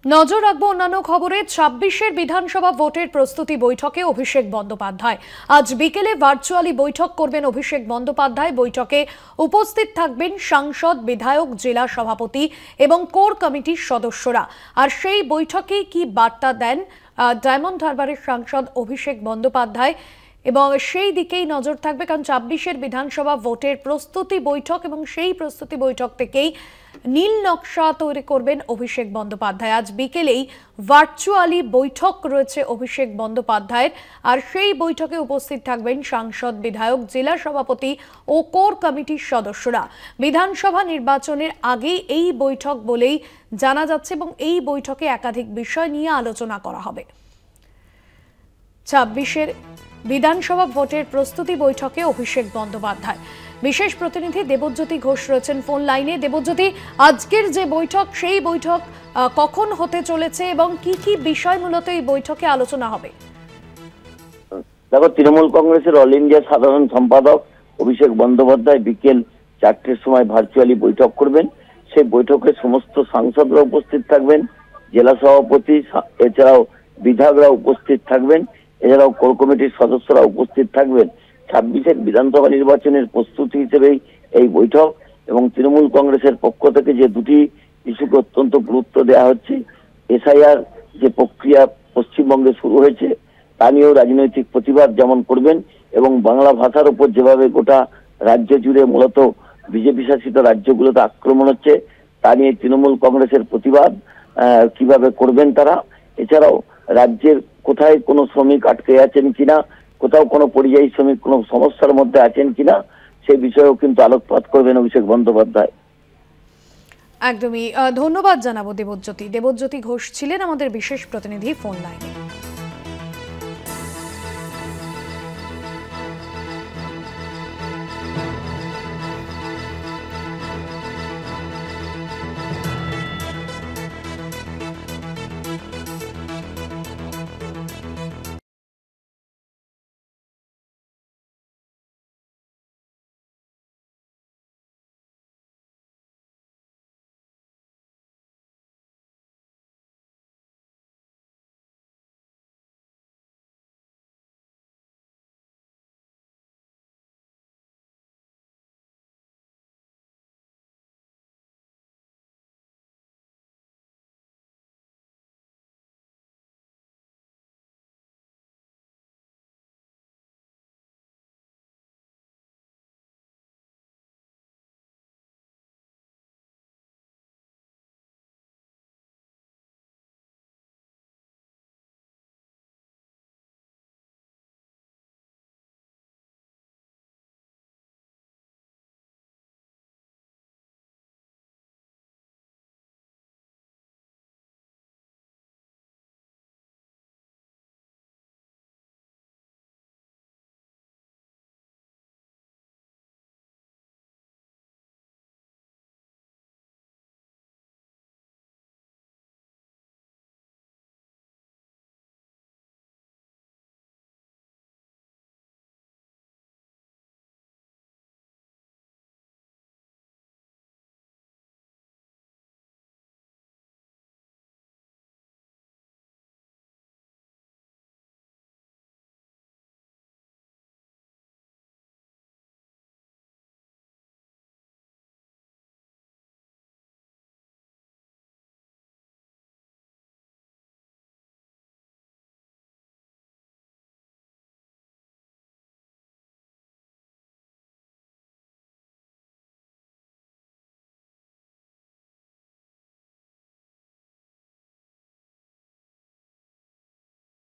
নজর রাখবো অন্যান্য খবরে। ২৬-এর বিধানসভা ভোটের প্রস্তুতি বৈঠকে অভিষেক বন্দ্যোপাধ্যায় আজ বিকেলে ভার্চুয়ালি বৈঠক করবেন অভিষেক বন্দ্যোপাধ্যায়। বৈঠকে উপস্থিত থাকবেন সাংসদ, বিধায়ক, জেলা সভাপতি এবং কোর কমিটির সদস্যরা। আর সেই বৈঠকে কি বার্তা দেন ডায়মন্ড হারবারের সাংসদ অভিষেক বন্দ্যোপাধ্যায়, এবং সেই দিকেই নজর থাকবে, কারণ ২৬-এর বিধানসভা ভোটের প্রস্তুতি বৈঠক এবং সেই প্রস্তুতি বৈঠক থেকেই নীল নকশা তৈরি করবেন অভিষেক বন্দ্যোপাধ্যায়। আজ বিকেলেই ভার্চুয়ালি বৈঠক রয়েছে অভিষেক বন্দ্যোপাধ্যায়ের, আর সেই বৈঠকে উপস্থিত থাকবেন সাংসদ, বিধায়ক, জেলা সভাপতি ও কোর কমিটির সদস্যরা। বিধানসভা নির্বাচনের আগেই এই বৈঠক বলেই জানা যাচ্ছে এবং এই বৈঠকে একাধিক বিষয় নিয়ে আলোচনা করা হবে। ২৬-এর বিধানসভা ভোটের প্রস্তুতি বৈঠকে অভিষেক বন্দ্যোপাধ্যায়। বিশেষ প্রতিনিধি দেবজ্যোতি ঘোষ রয়েছেন ফোন লাইনে। দেবজ্যোতি, আজকের যে বৈঠক, সেই বৈঠক কখন হতে চলেছে এবং কি কি বিষয় মূলত এই বৈঠকে আলোচনা হবে? দেখো, তৃণমূল কংগ্রেসের অল ইন্ডিয়া সাধারণ সম্পাদক অভিষেক বন্দ্যোপাধ্যায় বিকেল ৪টের সময় ভার্চুয়ালি বৈঠক করবেন। সেই বৈঠকে সমস্ত সাংসদরা উপস্থিত থাকবেন, জেলা সভাপতি, এছাড়াও বিধায়করা উপস্থিত থাকবেন, এছাড়াও কোর কমিটির সদস্যরা উপস্থিত থাকবেন। ২৬-এর বিধানসভা নির্বাচনের প্রস্তুতি হিসেবেই এই বৈঠক, এবং তৃণমূল কংগ্রেসের পক্ষ থেকে যে দুটি ইস্যুকে অত্যন্ত গুরুত্ব দেওয়া হচ্ছে, এসআইআর যে প্রক্রিয়া পশ্চিমবঙ্গে শুরু হয়েছে তা নিয়েও রাজনৈতিক প্রতিবাদ যেমন করবেন, এবং বাংলা ভাষার উপর যেভাবে গোটা রাজ্য জুড়ে মূলত বিজেপি শাসিত রাজ্যগুলোতে আক্রমণ হচ্ছে তা নিয়ে তৃণমূল কংগ্রেসের প্রতিবাদ কিভাবে করবেন তারা। এছাড়াও রাজ্যের কোথায় কোনো শ্রমিক আটকে আছেন কিনা, কোথাও কোনো পরিযায়ী শ্রমিক কোনো সমস্যার মধ্যে আছেন কিনা, সেই বিষয়েও কিন্তু আলোকপাত করবেন অভিষেক বন্দ্যোপাধ্যায়। একদমই ধন্যবাদ জানাবো দেবজ্যোতি ঘোষ ছিলেন আমাদের বিশেষ প্রতিনিধি ফোন লাইনে।